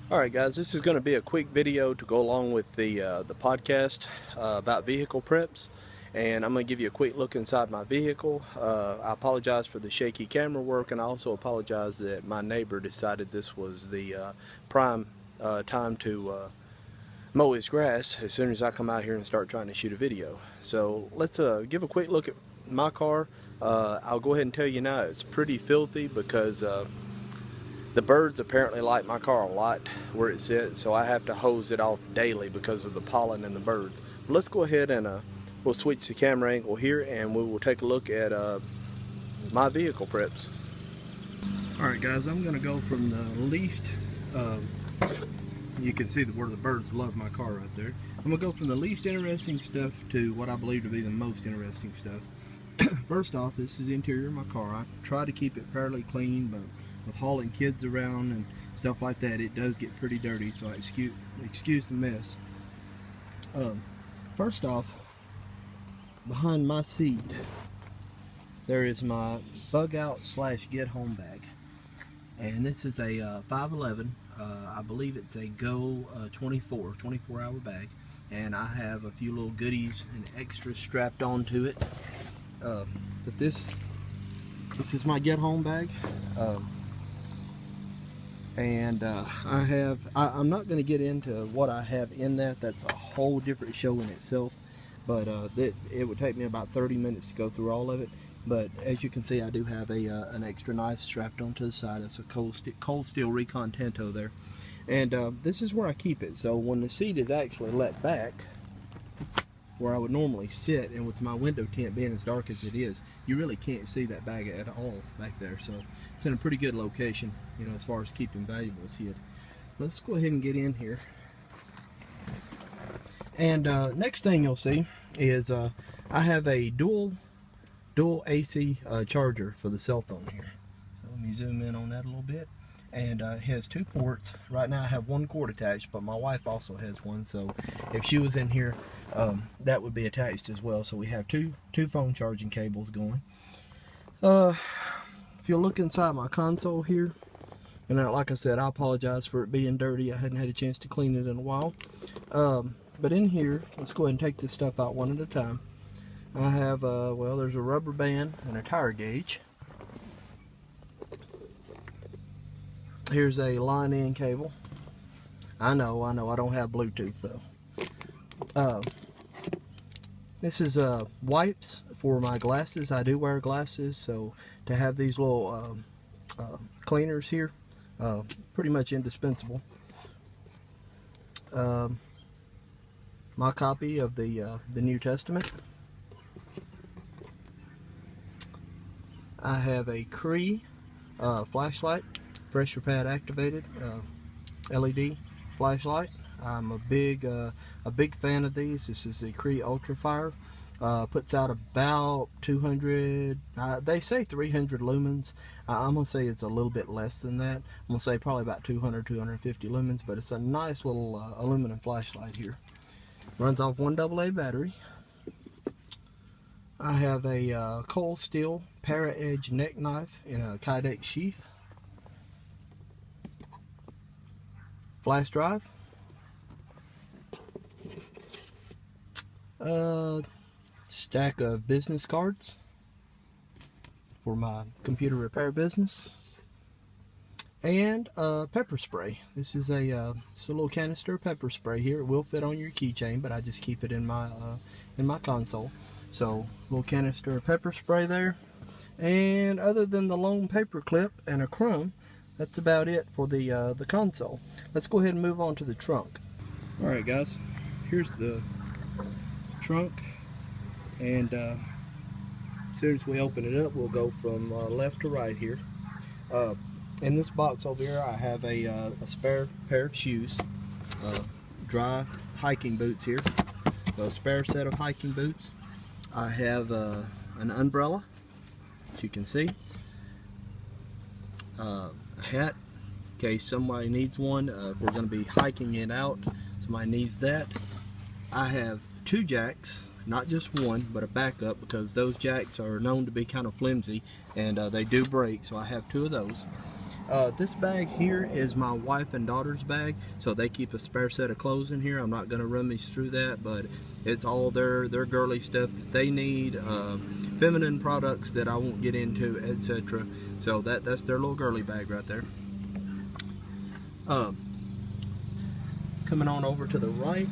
Alright guys, this is going to be a quick video to go along with the podcast about vehicle preps, and I'm going to give you a quick look inside my vehicle. I apologize for the shaky camera work, and I also apologize that my neighbor decided this was the prime time to mow his grass as soon as I come out here and start trying to shoot a video. So let's give a quick look at my car. I'll go ahead and tell you now it's pretty filthy because the birds apparently like my car a lot where it sits, so I have to hose it off daily because of the pollen and the birds. But let's go ahead and we'll switch the camera angle here and we will take a look at my vehicle preps. Alright guys, I'm going to go from the least, you can see where the birds love my car right there. I'm going to go from the least interesting stuff to what I believe to be the most interesting stuff. First off, this is the interior of my car. I try to keep it fairly clean, but with hauling kids around and stuff like that, it does get pretty dirty, so I excuse the mess. First off, behind my seat there is my bug out / get home bag, and this is a 511. I believe it's a Go 24-hour bag, and I have a few little goodies and extras strapped onto it. But this is my get home bag. I'm not going to get into what I have in that. That's a whole different show in itself, but it would take me about 30 minutes to go through all of it. But as you can see, I do have an extra knife strapped onto the side. It's a cold steel Recon Tanto there, and this is where I keep it. So when the seat is actually let back where I would normally sit, and with my window tint being as dark as it is, you really can't see that bag at all back there. So it's in a pretty good location, you know, as far as keeping valuables hid. Let's go ahead and get in here. And next thing you'll see is I have a dual AC charger for the cell phone here. So let me zoom in on that a little bit. And it has 2 ports. Right now I have 1 cord attached, but my wife also has one, so if she was in here, that would be attached as well. So we have two phone charging cables going. If you'll look inside my console here, and like I said, I apologize for it being dirty. I hadn't had a chance to clean it in a while. But in here, let's go ahead and take this stuff out one at a time. I have, well, there's a rubber band and a tire gauge. Here's a line-in cable. I know, I don't have Bluetooth though. This is wipes for my glasses. I do wear glasses, so to have these little cleaners here, pretty much indispensable. My copy of the New Testament. I have a Cree flashlight, pressure pad activated LED flashlight. I'm a big fan of these. This is the Cree Ultra Fire. Puts out about 200, they say 300 lumens. I'm gonna say it's a little bit less than that. I'm gonna say probably about 250 lumens, but it's a nice little aluminum flashlight here. Runs off 1 AA battery. I have a cold steel para edge neck knife in a Kydex sheath. Flash drive. Stack of business cards for my computer repair business, and pepper spray. This is it's a little canister of pepper spray here. It will fit on your keychain, but I just keep it in my console. So little canister of pepper spray there, and other than the lone paper clip and a crumb, that's about it for the console. Let's go ahead and move on to the trunk. All right, guys, here's the trunk, and as soon as we open it up, we'll go from left to right here. In this box over here, I have a spare pair of shoes, dry hiking boots here. So a spare set of hiking boots. I have an umbrella, as you can see. A hat, in case somebody needs one. If we're going to be hiking it out, somebody needs that. I have 2 jacks, not just one, but a backup, because those jacks are known to be kind of flimsy and they do break, so I have 2 of those. This bag here is my wife and daughter's bag, so they keep a spare set of clothes in here. I'm not going to rummage through that, but it's all their girly stuff that they need, feminine products that I won't get into, etc. So that's their little girly bag right there. Coming on over to the right,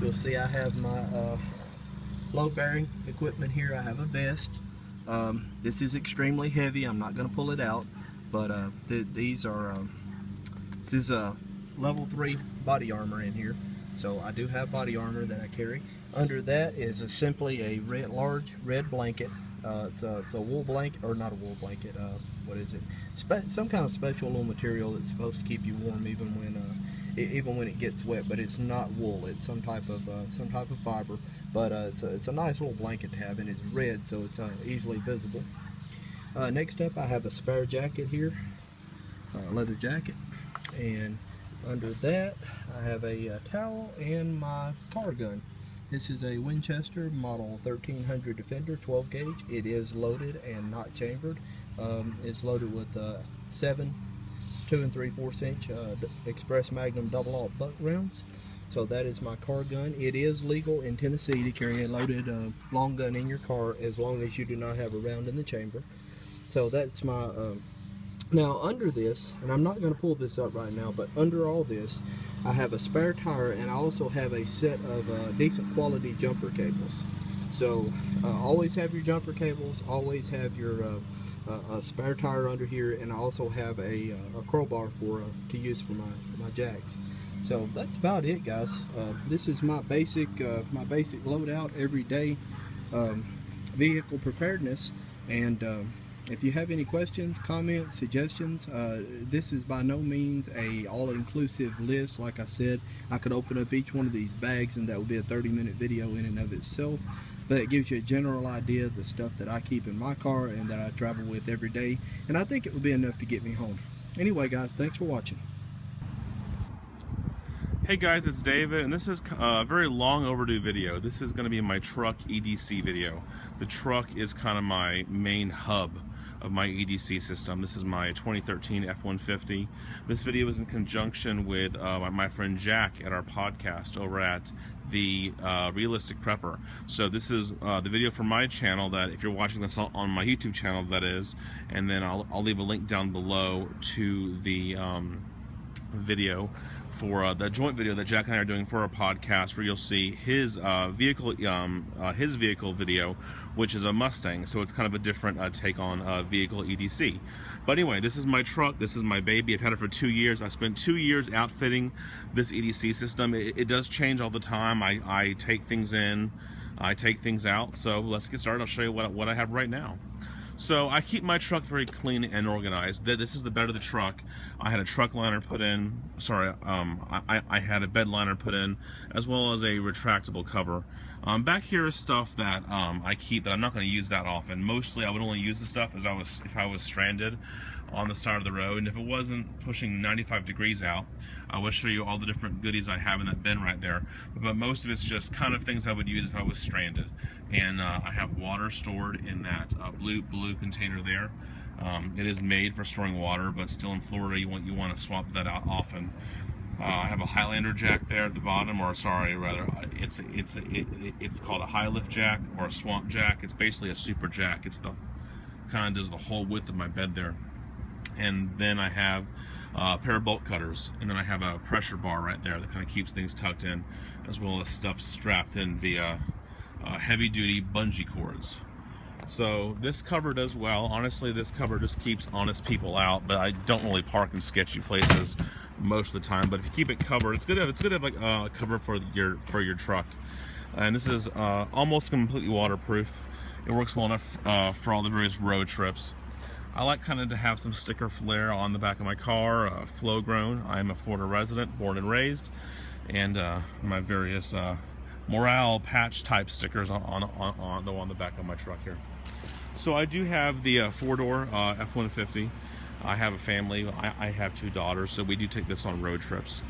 you'll see I have my load bearing equipment here. I have a vest. This is extremely heavy. I'm not going to pull it out, but these are this is level 3 body armor in here, so I do have body armor that I carry. Under that is simply a large red blanket. It's a wool blanket, or not a wool blanket. What is it? Some kind of special little material that's supposed to keep you warm even when it gets wet, but it's not wool. It's some type of fiber, but it's a nice little blanket to have, and it's red, so it's easily visible. Next up, I have a spare jacket here, leather jacket, and under that I have a towel and my car gun. This is a Winchester model 1300 Defender 12 gauge. It is loaded and not chambered. It's loaded with 7 2 3/4 inch Express Magnum double-aught buck rounds. So that is my car gun. It is legal in Tennessee to carry a loaded long gun in your car as long as you do not have a round in the chamber. So that's my now under this, and I'm not going to pull this up right now, but under all this I have a spare tire, and I also have a set of decent quality jumper cables. So always have your jumper cables, always have your a spare tire under here, and I also have a crowbar to use for my jacks. So that's about it, guys. This is my basic loadout every day vehicle preparedness. And if you have any questions, comments, suggestions, this is by no means a all-inclusive list. Like I said, I could open up each one of these bags and that would be a 30-minute video in and of itself. But it gives you a general idea of the stuff that I keep in my car and that I travel with every day. And I think it would be enough to get me home. Anyway, guys, thanks for watching. Hey guys, it's David, and this is a very long overdue video. This is going to be my truck EDC video. The truck is kind of my main hub of my EDC system. This is my 2013 F-150. This video is in conjunction with my friend Jack at our podcast over at the Realistic Prepper. So this is the video from my channel, that if you're watching this on my YouTube channel, that is, and then I'll leave a link down below to the video for the joint video that Jack and I are doing for our podcast, where you'll see his vehicle video, which is a Mustang. So it's kind of a different take on vehicle EDC. But anyway, this is my truck. This is my baby. I've had it for 2 years. I spent 2 years outfitting this EDC system. It does change all the time. I take things in, I take things out. So let's get started. I'll show you what I have right now. So I keep my truck very clean and organized. This is the bed of the truck. I had a truck liner put in, I had a bed liner put in, as well as a retractable cover. Back here is stuff that I keep that I'm not going to use that often. Mostly I would only use the stuff if I was stranded on the side of the road, and if it wasn't pushing 95 degrees out, I will show you all the different goodies I have in that bin right there. But most of it's just kind of things I would use if I was stranded. And I have water stored in that blue container there. It is made for storing water, but still in Florida you want to swap that out often. I have a Highlander jack there at the bottom, or sorry, rather, it's called a high lift jack or a swamp jack. It's basically a super jack. It's the kind of does the whole width of my bed there. And then I have a pair of bolt cutters, and then I have a pressure bar right there that kind of keeps things tucked in, as well as stuff strapped in via heavy-duty bungee cords. So this cover does well. Honestly, this cover just keeps honest people out, but I don't really park in sketchy places most of the time. But if you keep it covered, it's good to have like a cover for your truck. And this is almost completely waterproof. It works well enough for all the various road trips. I like kind of to have some sticker flair on the back of my car, flow grown. I am a Florida resident, born and raised, and my various morale patch type stickers on the back of my truck here. So I do have the 4-door F-150. I have a family. I have 2 daughters, so we do take this on road trips.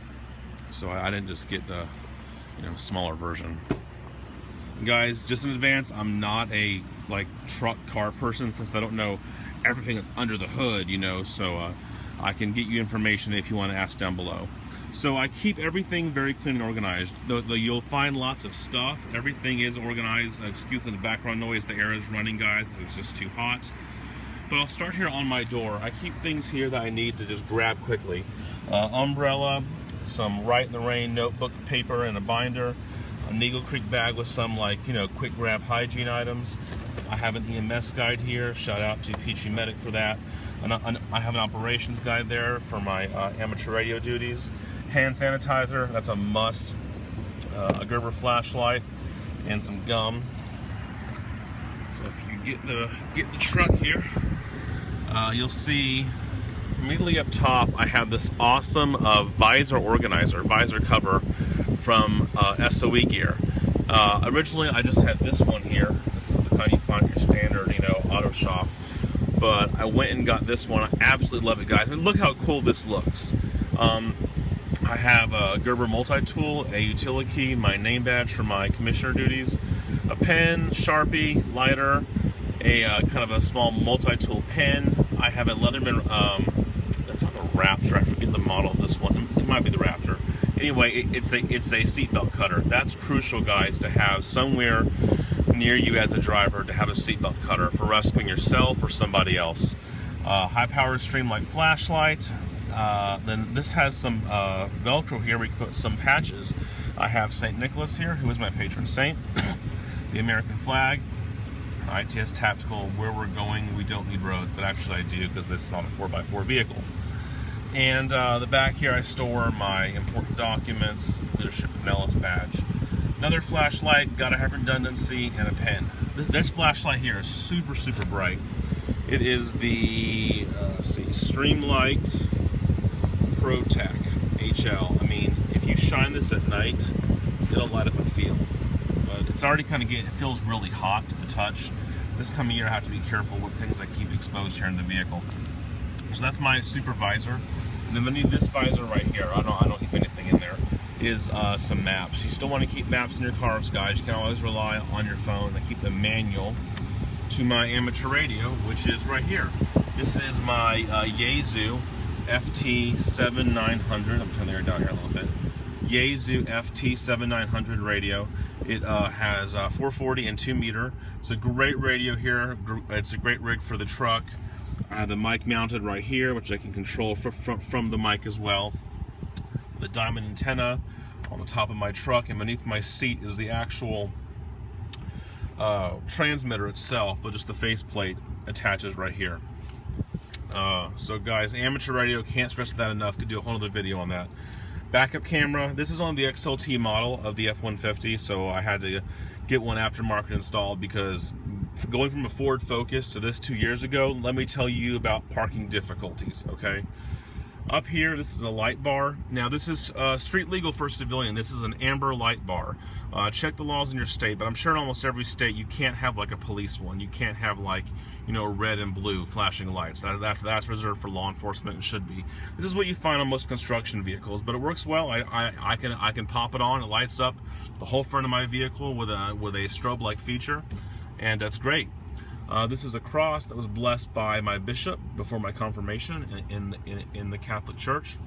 So I didn't just get the smaller version. Guys, just in advance, I'm not a truck car person, since I don't know everything that's under the hood, you know, so I can get you information if you want to ask down below. So I keep everything very clean and organized. Though you'll find lots of stuff. Everything is organized. Excuse the background noise. The air is running, guys, because it's just too hot. But I'll start here on my door. I keep things here that I need to just grab quickly. Umbrella, some Right in the Rain notebook paper and a binder, an Eagle Creek bag with some, like, you know, quick grab hygiene items. I have an EMS guide here. Shout out to Peachy Medic for that. I have an operations guide there for my amateur radio duties. Hand sanitizer, that's a must. A Gerber flashlight and some gum. So if you get the truck here, you'll see immediately up top I have this awesome visor organizer, visor cover from SOE Gear. Originally I just had this one here. This is the kind you find at your standard, you know, auto shop. But I went and got this one. I absolutely love it, guys. I mean, look how cool this looks. I have a Gerber multi-tool, a utility key, my name badge for my commissioner duties, a pen, Sharpie, lighter, a kind of a small multi-tool pen. I have a Leatherman, that's not the Raptor, I forget the model of this one. It might be the Raptor. Anyway, it's a seatbelt cutter. That's crucial, guys, to have somewhere near you as a driver, to have a seatbelt cutter for rescuing yourself or somebody else. High-powered Streamlight flashlight. Then this has some Velcro here. We put some patches. I have St. Nicholas here, who is my patron saint. The American flag. ITS Tactical. Where we're going, we don't need roads, but actually I do, because this is not a 4x4 vehicle. And the back here I store my important documents, leadership and Ellis badge. Another flashlight, gotta have redundancy, and a pen. This flashlight here is super, super bright. It is the, let's see, Streamlight ProTech HL. I mean, if you shine this at night, it'll light up a field. But it's already kind of it feels really hot to the touch. This time of year I have to be careful with things I keep exposed here in the vehicle. So that's my supervisor. And then underneath this visor right here, I don't keep anything in there, is some maps. You still want to keep maps in your cars, guys. You can always rely on your phone. I keep the manual to my amateur radio, which is right here. This is my Yaesu FT7900. I'm turning the air down here a little bit. Yaesu FT7900 radio. It has 440 and 2 meter. It's a great radio here. It's a great rig for the truck. I have the mic mounted right here, which I can control from the mic as well. The diamond antenna on the top of my truck, and beneath my seat is the actual transmitter itself, but just the faceplate attaches right here. So guys, amateur radio, can't stress that enough. Could do a whole other video on that. Backup camera. This is on the XLT model of the F-150, so I had to get one aftermarket installed, because going from a Ford Focus to this 2 years ago, let me tell you about parking difficulties, okay? Up here, this is a light bar. Now, this is street legal for civilian. This is an amber light bar. Check the laws in your state, but I'm sure in almost every state you can't have like a police one. You can't have, like, you know, red and blue flashing lights. That's reserved for law enforcement and should be. This is what you find on most construction vehicles, but it works well. I can pop it on. It lights up the whole front of my vehicle with a strobe-like feature, and that's great. This is a cross that was blessed by my bishop before my confirmation in the Catholic Church.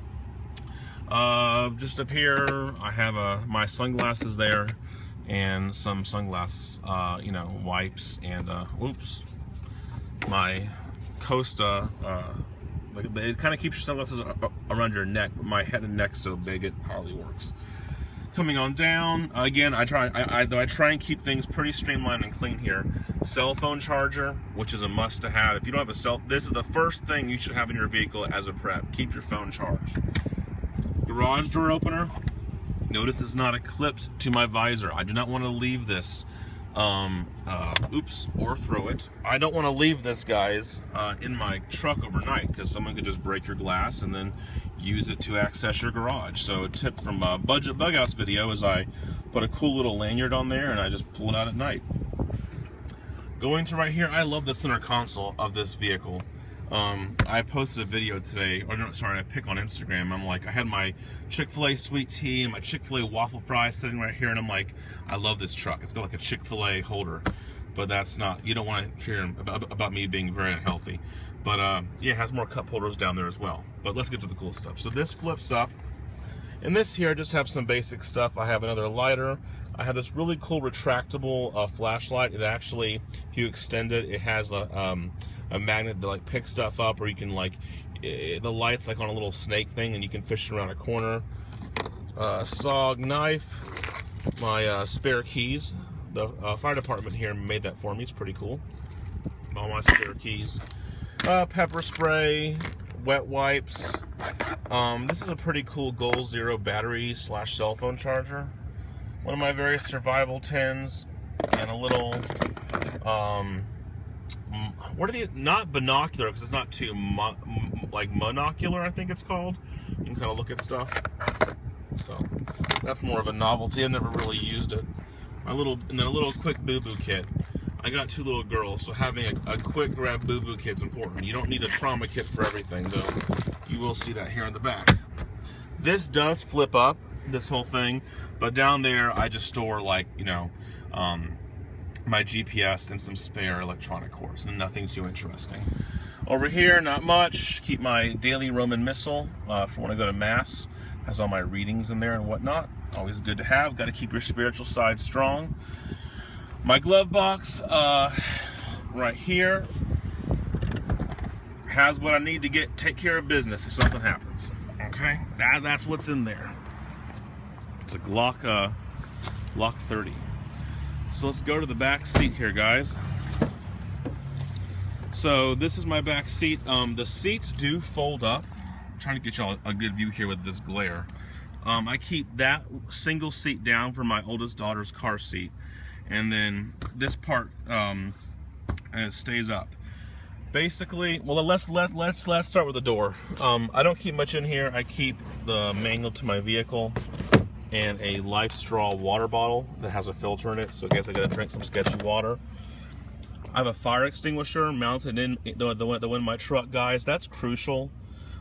Just up here, I have my sunglasses there, and some sunglass, you know, wipes, and oops, my Costa. It kind of keeps your sunglasses around your neck, but my head and neck's so big it hardly works. Coming on down, again, I try and keep things pretty streamlined and clean here. Cell phone charger, which is a must to have. If you don't have a cell, this is the first thing you should have in your vehicle as a prep. Keep your phone charged. Garage door opener. Notice it's not clipped to my visor. I do not want to leave this, oops, or throw it. I don't want to leave this, guys, in my truck overnight, because someone could just break your glass and then use it to access your garage. So a tip from a Budget Bugouts video is I put a cool little lanyard on there and I just pull it out at night. Going to right here, I love the center console of this vehicle. I posted a video today, or no, sorry, I pick on Instagram. I'm like, I had my Chick-fil-A sweet tea and my Chick-fil-A waffle fries sitting right here, and I'm like, I love this truck. It's got like a Chick-fil-A holder. but that's not, you don't want to hear about me being very unhealthy. But yeah, it has more cup holders down there as well. But let's get to the cool stuff. So this flips up, and this here I just have some basic stuff. I have another lighter. I have this really cool retractable flashlight. It actually, if you extend it, it has a magnet to like pick stuff up, or you can like, the light's like on a little snake thing, and you can fish it around a corner. SOG knife, my spare keys. The fire department here made that for me. It's pretty cool. All my spare keys. Pepper spray, wet wipes. This is a pretty cool Goal Zero battery / cell phone charger. One of my various survival tins, and a little, what are these? Not binocular, because it's not too like monocular, I think it's called. You can kind of look at stuff. So that's more of a novelty. I've never really used it. And then a little quick boo-boo kit. I got 2 little girls, so having a quick grab boo-boo kit's important. You don't need a trauma kit for everything, though. You will see that here in the back. This does flip up, this whole thing, but down there I just store, like, you know, my GPS and some spare electronic cords, and nothing too interesting. Over here, not much. Keep my daily Roman Missal for when I go to Mass. Has all my readings in there and whatnot. Always good to have. Got to keep your spiritual side strong. My glove box right here has what I need to take care of business if something happens. Okay, that's what's in there. It's a Glock 30. So let's go to the back seat here, guys. So this is my back seat. The seats do fold up. I'm trying to get y'all a good view here with this glare. I keep that single seat down for my oldest daughter's car seat, and then this part stays up. Basically, well, let's start with the door. I don't keep much in here. I keep the manual to my vehicle and a Life Straw water bottle that has a filter in it, so I guess I gotta drink some sketchy water. I have a fire extinguisher mounted in the one in my truck, guys. That's crucial.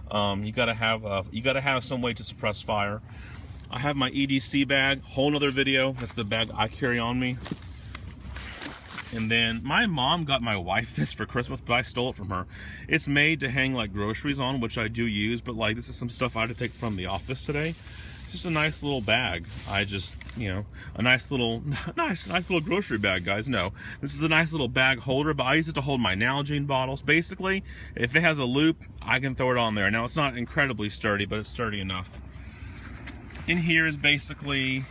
You gotta have some way to suppress fire. I have my EDC bag, whole nother video. That's the bag I carry on me. And then my mom got my wife this for Christmas, but I stole it from her. It's made to hang like groceries on, which I do use, but like this is some stuff I had to take from the office today. It's just a nice little bag. I just, you know, a nice little grocery bag, guys. No, this is a nice little bag holder, but I use it to hold my Nalgene bottles. Basically, if it has a loop, I can throw it on there. Now, it's not incredibly sturdy, but it's sturdy enough. In here is basically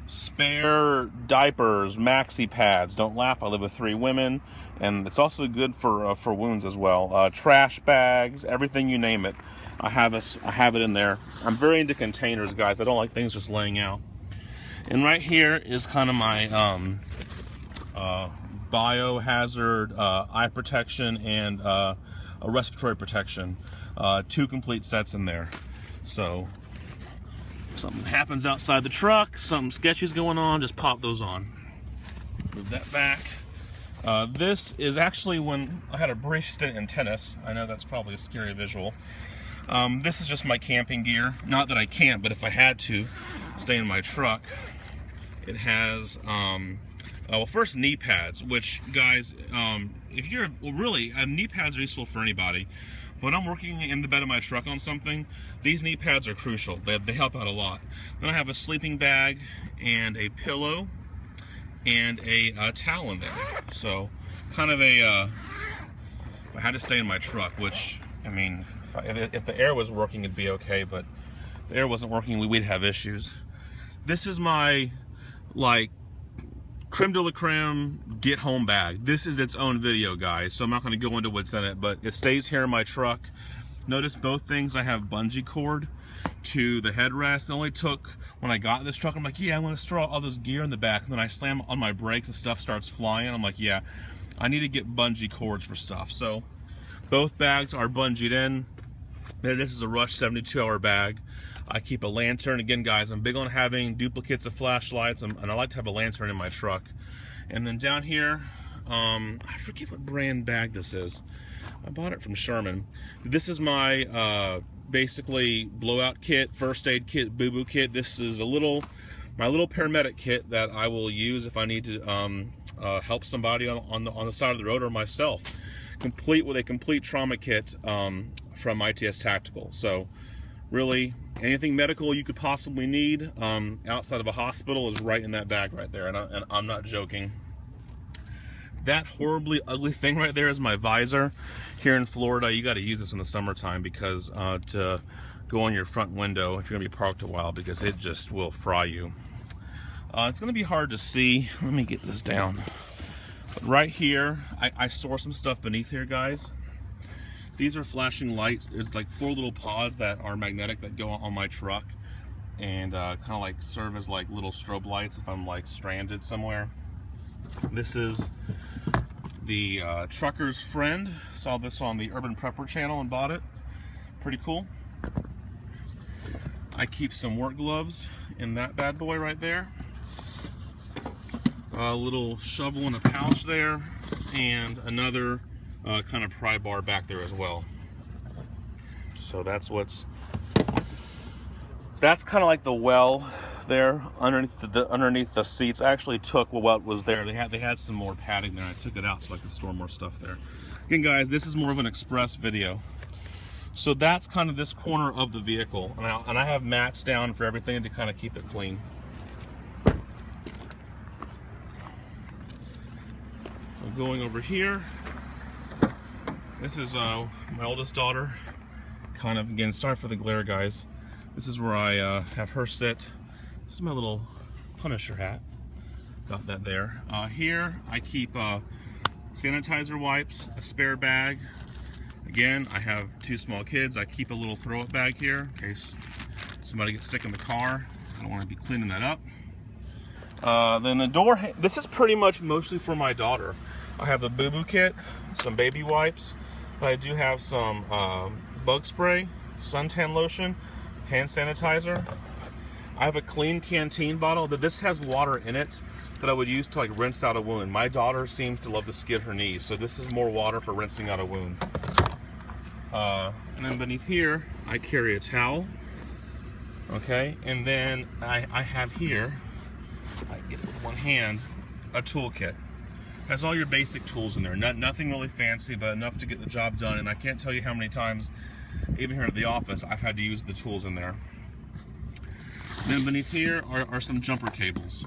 spare diapers, maxi pads. Don't laugh, I live with 3 women, and it's also good for wounds as well. Trash bags, everything you name it. I have it in there. I'm very into containers, guys. I don't like things just laying out. And right here is kind of my biohazard eye protection and a respiratory protection. 2 complete sets in there. So something happens outside the truck, something sketchy's going on, just pop those on. Move that back. This is actually when I had a brief stint in tennis. I know that's probably a scary visual. This is just my camping gear. Not that I can't, but if I had to stay in my truck. It has, well, first knee pads, which, guys, if you're, well, really, knee pads are useful for anybody. When I'm working in the bed of my truck on something, these knee pads are crucial. They help out a lot. Then I have a sleeping bag and a pillow and a towel in there. So, kind of a, I had to stay in my truck, which, I mean, if the air was working, it'd be okay, but if the air wasn't working, we'd have issues. This is my, like, creme de la creme get home bag. This is its own video, guys, so I'm not going to go into what's in it, but it stays here in my truck. Notice both things I have bungee cord to the headrest. It only took, when I got this truck, I'm like, yeah, I'm going to store all this gear in the back, and then I slam on my brakes and stuff starts flying. I'm like, yeah, I need to get bungee cords for stuff. So both bags are bungeed in. This is a Rush 72-hour bag. I keep a lantern. Again, guys, I'm big on having duplicates of flashlights, and I like to have a lantern in my truck. And then down here, I forget what brand bag this is. I bought it from Sherman. This is my basically blowout kit, first aid kit, boo-boo kit. This is a little my little paramedic kit that I will use if I need to help somebody on the side of the road or myself, complete with a complete trauma kit from ITS Tactical. So really, anything medical you could possibly need outside of a hospital is right in that bag right there, and I'm not joking. That horribly ugly thing right there is my visor. Here in Florida, you got to use this in the summertime because to go on your front window if you're gonna be parked a while, because it just will fry you. It's gonna be hard to see. Let me get this down. But right here, I store some stuff beneath here, guys. These are flashing lights. There's like 4 little pods that are magnetic that go on my truck and kind of like serve as like little strobe lights if I'm like stranded somewhere. This is the trucker's friend. Saw this on the Urban Prepper channel and bought it. Pretty cool. I keep some work gloves in that bad boy right there. A little shovel in a pouch there, and another kind of pry bar back there as well. So that's kind of like the well there underneath the seats. I actually took what was there. They had some more padding there. I took it out so I could store more stuff there. Again, guys, this is more of an express video. So that's kind of this corner of the vehicle, and I have mats down for everything to kind of keep it clean. So going over here, this is my oldest daughter. Kind of, again, sorry for the glare, guys. This is where I have her sit. This is my little Punisher hat. Got that there. Here I keep sanitizer wipes, a spare bag. Again, I have 2 small kids. I keep a little throw-up bag here in case somebody gets sick in the car. I don't want to be cleaning that up. Then the door, this is pretty much mostly for my daughter. I have the boo-boo kit, some baby wipes, but I do have some bug spray, suntan lotion, hand sanitizer. I have a clean canteen bottle. This has water in it that I would use to like rinse out a wound. My daughter seems to love to skid her knees, so this is more water for rinsing out a wound. And then beneath here, I carry a towel. Okay, and then I have here, I get it with one hand, a toolkit. Has all your basic tools in there. Nothing really fancy, but enough to get the job done. And I can't tell you how many times, even here at the office, I've had to use the tools in there. Then beneath here are some jumper cables.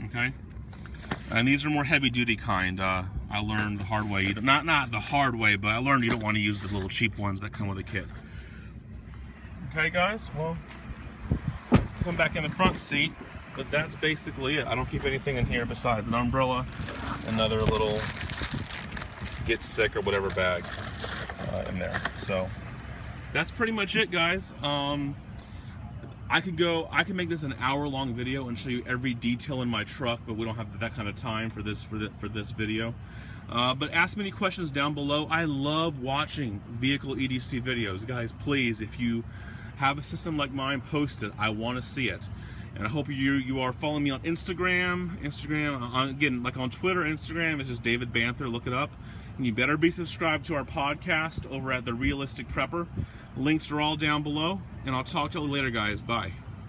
Okay, and these are more heavy-duty kind. I learned the hard way. Not the hard way, but I learned you don't want to use the little cheap ones that come with a kit. Okay, guys. Well, come back in the front seat, but that's basically it. I don't keep anything in here besides an umbrella, another little get sick or whatever bag in there. So that's pretty much it, guys. I could make this an hour-long video and show you every detail in my truck, but we don't have that kind of time for this video. But ask me any questions down below. I love watching vehicle EDC videos, guys. Please, if you have a system like mine, post it. I want to see it. And I hope you are following me on Instagram, again, like on Twitter, Instagram, it's just David Banther, look it up. And you better be subscribed to our podcast over at The Realistic Prepper. Links are all down below, and I'll talk to you later, guys. Bye.